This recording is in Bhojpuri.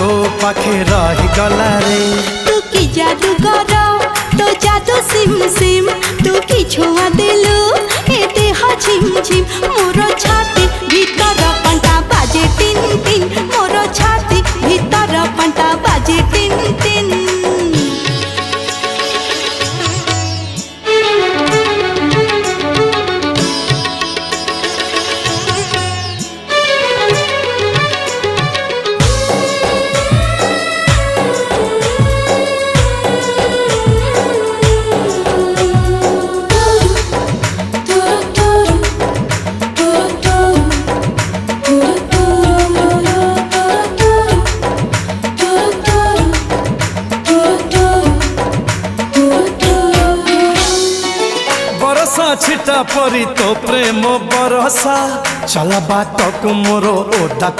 तो पाखे रही गला रे। तू की जादू कर तो जादू सिम सिम तू की छुआ दिलु ए देह झिम झिम मोर छाती भीतर पंटा बाजे टिन टिन मोर छाती भीतर पंटा बाजे टिन टिन। बरसा छिटा परी तो प्रेम बरसा चला बाटक मोर ओदा।